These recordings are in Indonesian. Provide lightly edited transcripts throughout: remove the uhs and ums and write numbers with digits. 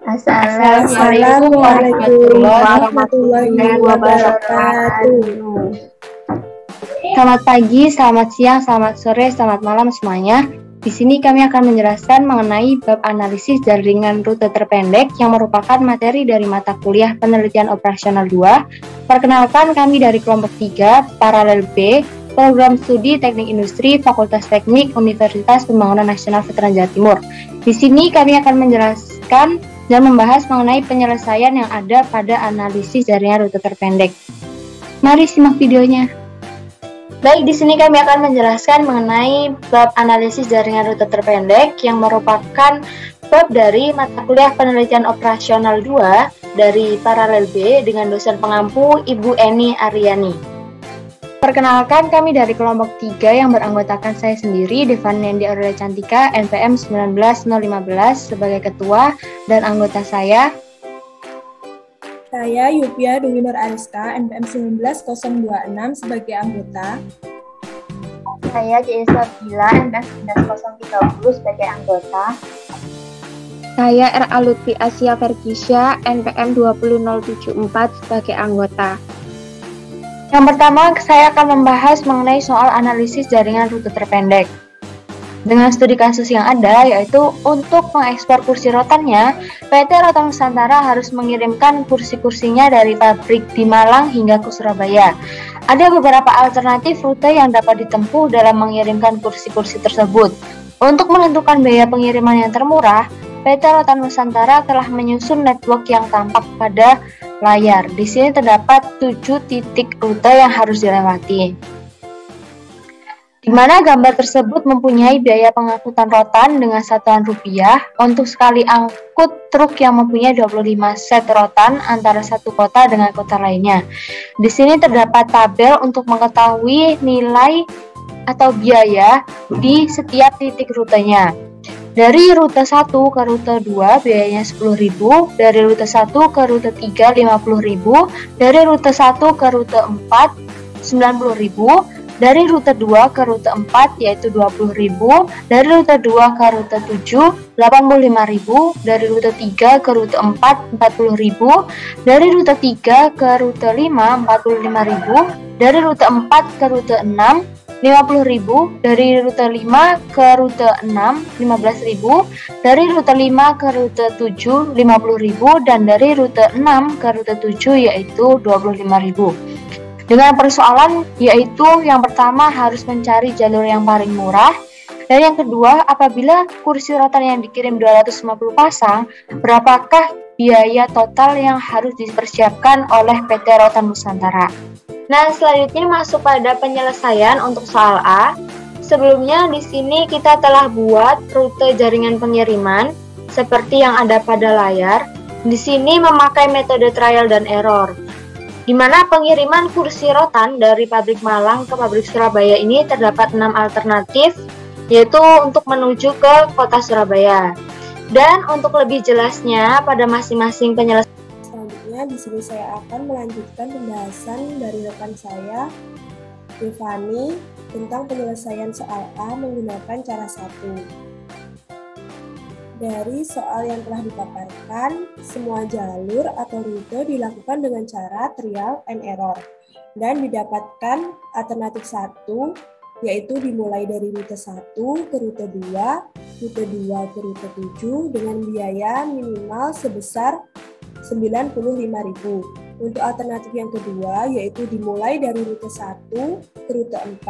Assalamualaikum warahmatullahi wabarakatuh. Selamat pagi, selamat siang, selamat sore, selamat malam semuanya. Di sini kami akan menjelaskan mengenai bab analisis jaringan rute terpendek yang merupakan materi dari mata kuliah Penelitian Operasional 2. Perkenalkan, kami dari kelompok 3, Paralel B, Program Studi Teknik Industri, Fakultas Teknik, Universitas Pembangunan Nasional Veteran Jawa Timur. Di sini kami akan menjelaskan dan membahas mengenai penyelesaian yang ada pada analisis jaringan rute terpendek. Mari simak videonya. Baik, di sini kami akan menjelaskan mengenai bab analisis jaringan rute terpendek yang merupakan bab dari mata kuliah Penelitian Operasional 2 dari Paralel B dengan dosen pengampu Ibu Eni Aryani. Perkenalkan, kami dari kelompok 3 yang beranggotakan saya sendiri, Devani Nendi Aurelia Cantika, NPM 19015 sebagai ketua, dan anggota saya Yupia Dewi Nur Ariska, NPM 19026 sebagai anggota. Saya Jesa Bila, NPM 19030 sebagai anggota. Saya R.A. Lutfi Asia Vergisya, NPM 20074 sebagai anggota. Yang pertama, saya akan membahas mengenai soal analisis jaringan rute terpendek. Dengan studi kasus yang ada, yaitu untuk mengekspor kursi rotannya, PT Rotan Nusantara harus mengirimkan kursi-kursinya dari pabrik di Malang hingga ke Surabaya. Ada beberapa alternatif rute yang dapat ditempuh dalam mengirimkan kursi-kursi tersebut. Untuk menentukan biaya pengiriman yang termurah, PT Rotan Nusantara telah menyusun network yang tampak pada layar. Di sini terdapat 7 titik rute yang harus dilewati, di mana gambar tersebut mempunyai biaya pengangkutan rotan dengan satuan rupiah untuk sekali angkut truk yang mempunyai 25 set rotan antara satu kota dengan kota lainnya. Di sini terdapat tabel untuk mengetahui nilai atau biaya di setiap titik rutenya. Dari rute 1 ke rute 2 biayanya 10.000, dari rute 1 ke rute 3 50.000, dari rute 1 ke rute 4 90.000, dari rute 2 ke rute 4 yaitu 20.000, dari rute 2 ke rute 7 85.000, dari rute 3 ke rute 4 40.000, dari rute 3 ke rute 5 45.000, dari rute 4 ke rute 6 50.000, dari rute 5 ke rute 6 15.000, dari rute 5 ke rute 7 50.000, dan dari rute 6 ke rute 7 yaitu 25.000. Dengan persoalan yaitu yang pertama harus mencari jalur yang paling murah, dan yang kedua apabila kursi rotan yang dikirim 250 pasang, berapakah biaya total yang harus dipersiapkan oleh PT Rotan Nusantara. Nah, selanjutnya masuk pada penyelesaian untuk soal A. Sebelumnya di sini kita telah buat rute jaringan pengiriman seperti yang ada pada layar. Di sini memakai metode trial dan error, di mana pengiriman kursi rotan dari pabrik Malang ke pabrik Surabaya ini terdapat 6 alternatif, yaitu untuk menuju ke kota Surabaya. Dan untuk lebih jelasnya pada masing-masing penyelesaian, di sini saya akan melanjutkan pembahasan dari rekan saya, Devani, tentang penyelesaian soal A menggunakan cara 1. Dari soal yang telah dipaparkan, semua jalur atau rute dilakukan dengan cara trial and error, dan didapatkan alternatif 1, yaitu dimulai dari rute 1 ke rute 2, rute 2 ke rute 7 dengan biaya minimal sebesar 95.000. Untuk alternatif yang kedua yaitu dimulai dari rute 1 ke rute 4,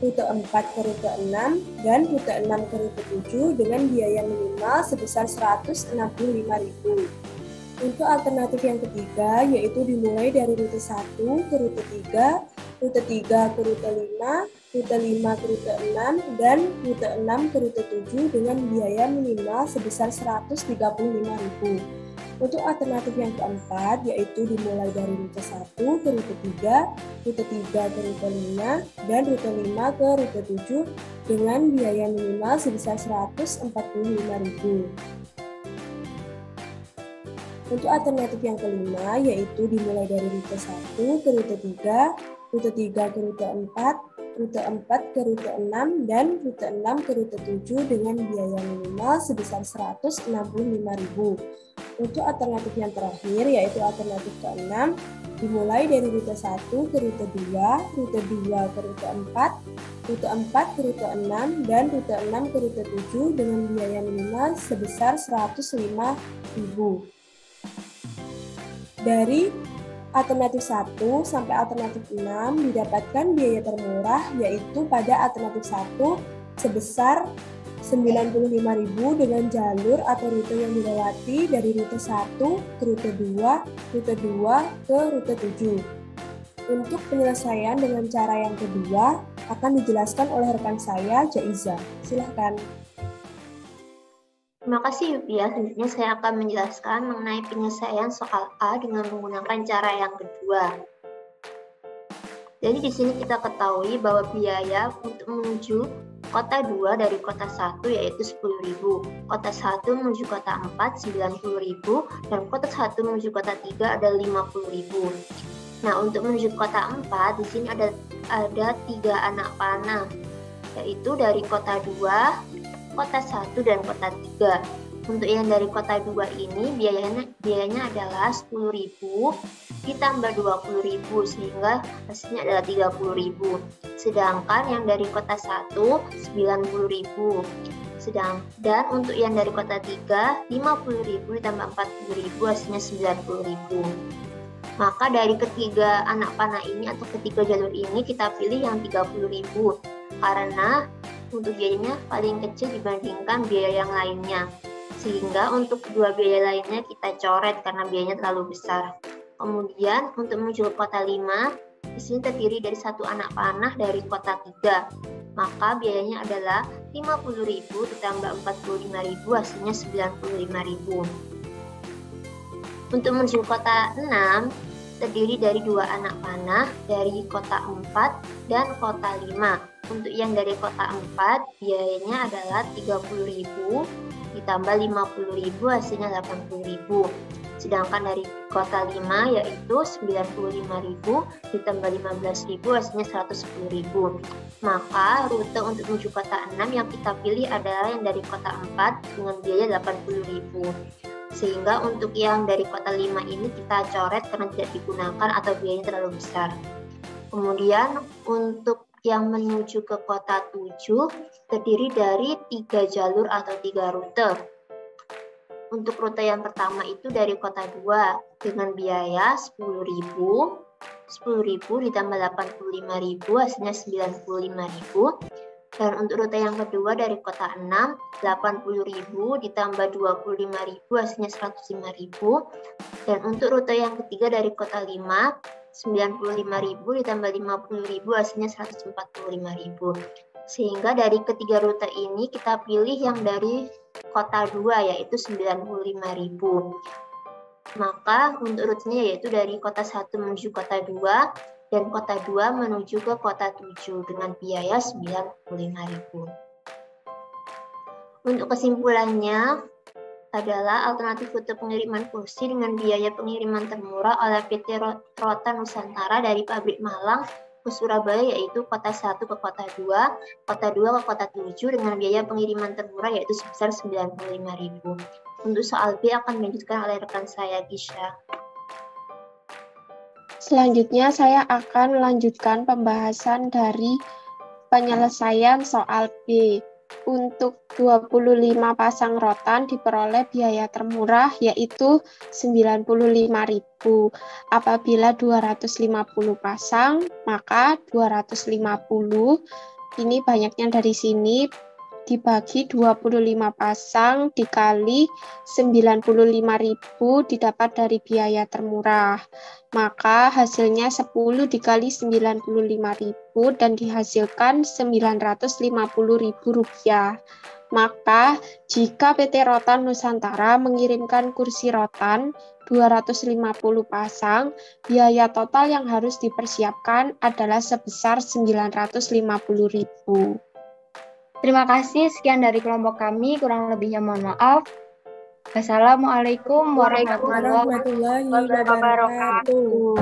rute 4 ke rute 6, dan rute 6 ke rute 7 dengan biaya minimal sebesar 165.000. Untuk alternatif yang ketiga yaitu dimulai dari rute 1 ke rute 3, rute 3 ke rute 5, rute 5 ke rute 6, dan rute 6 ke rute 7 dengan biaya minimal sebesar 135.000. Untuk alternatif yang keempat, yaitu dimulai dari rute 1 ke rute 3, rute 3 ke rute 5, dan rute 5 ke rute 7 dengan biaya minimal sebesar 145.000. Untuk alternatif yang kelima, yaitu dimulai dari rute 1 ke rute 3, rute 3 ke rute 4, rute 4 ke rute 6, dan rute 6 ke rute 7 dengan biaya minimal sebesar Rp165.000. Untuk alternatif yang terakhir, yaitu alternatif ke-6, dimulai dari rute 1 ke rute 2, rute 2 ke rute 4, rute 4 ke rute 6, dan rute 6 ke rute 7 dengan biaya minimal sebesar Rp105.000. Dari alternatif 1 sampai alternatif 6 didapatkan biaya termurah, yaitu pada alternatif 1 sebesar Rp95.000 dengan jalur atau rute yang dilewati dari rute 1 ke rute 2, rute 2 ke rute 7. Untuk penyelesaian dengan cara yang kedua akan dijelaskan oleh rekan saya, Jaiza. Silahkan. Terima kasih Yupia. Selanjutnya saya akan menjelaskan mengenai penyelesaian soal A dengan menggunakan cara yang kedua. Jadi di sini kita ketahui bahwa biaya untuk menuju kota 2 dari kota 1 yaitu Rp10.000, kota 1 menuju kota 4 Rp90.000, dan kota 1 menuju kota 3 ada Rp50.000. Nah, untuk menuju kota 4 di sini ada 3 anak panah, yaitu dari kota 2, kota 1, dan kota 3. Untuk yang dari kota 2 ini biayanya adalah Rp10.000 ditambah Rp20.000 sehingga hasilnya adalah Rp30.000. Sedangkan yang dari kota 1 Rp90.000. Dan untuk yang dari kota 3 Rp50.000 ditambah Rp40.000 hasilnya Rp90.000. Maka dari ketiga anak panah ini atau ketiga jalur ini kita pilih yang Rp30.000 karena untuk biayanya paling kecil dibandingkan biaya yang lainnya. Sehingga untuk kedua biaya lainnya kita coret karena biayanya terlalu besar. Kemudian untuk menuju ke kota 5, di sini terdiri dari satu anak panah dari kota 3. Maka biayanya adalah Rp50.000 ditambah Rp45.000 hasilnya Rp95.000. Untuk menuju kota 6, terdiri dari dua anak panah dari kota 4 dan kota 5. Untuk yang dari kota 4, biayanya adalah Rp30.000 ditambah Rp50.000 hasilnya Rp80.000. Sedangkan dari kota 5 yaitu Rp95.000 ditambah Rp15.000 hasilnya Rp110.000. Maka rute untuk menuju kota 6 yang kita pilih adalah yang dari kota 4 dengan biaya Rp80.000. Sehingga untuk yang dari kota 5 ini kita coret karena tidak digunakan atau biayanya terlalu besar. Kemudian untuk yang menuju ke kota 7 terdiri dari 3 jalur atau 3 rute. Untuk rute yang pertama itu dari kota 2 dengan biaya Rp10.000 ditambah Rp85.000 hasilnya Rp95.000. Dan untuk rute yang kedua dari kota 6 Rp80.000 ditambah Rp25.000 hasilnya Rp105.000. Dan untuk rute yang ketiga dari kota 5 Rp95.000 ditambah Rp50.000 hasilnya Rp145.000. Sehingga dari ketiga rute ini kita pilih yang dari kota 2 yaitu Rp95.000. Maka untuk rutenya yaitu dari kota 1 menuju kota 2 dan kota 2 menuju ke kota 7 dengan biaya Rp95.000. Untuk kesimpulannya adalah alternatif rute pengiriman kursi dengan biaya pengiriman termurah oleh PT Rota Nusantara dari pabrik Malang ke Surabaya yaitu kota 1 ke kota 2, kota 2 ke kota 7 dengan biaya pengiriman termurah yaitu sebesar Rp95.000. Untuk soal B akan dilanjutkan oleh rekan saya, Gisha. Selanjutnya saya akan melanjutkan pembahasan dari penyelesaian soal B. Untuk 25 pasang rotan diperoleh biaya termurah yaitu Rp95.000. Apabila 250 pasang, maka 250 ini banyaknya dari sini dibagi 25 pasang dikali 95.000 didapat dari biaya termurah. Maka hasilnya 10 dikali 95.000 dan dihasilkan Rp950.000. Maka jika PT Rotan Nusantara mengirimkan kursi rotan 250 pasang, biaya total yang harus dipersiapkan adalah sebesar Rp950.000. Terima kasih, sekian dari kelompok kami, kurang lebihnya mohon maaf. Assalamualaikum warahmatullahi Warahmatullahi wabarakatuh.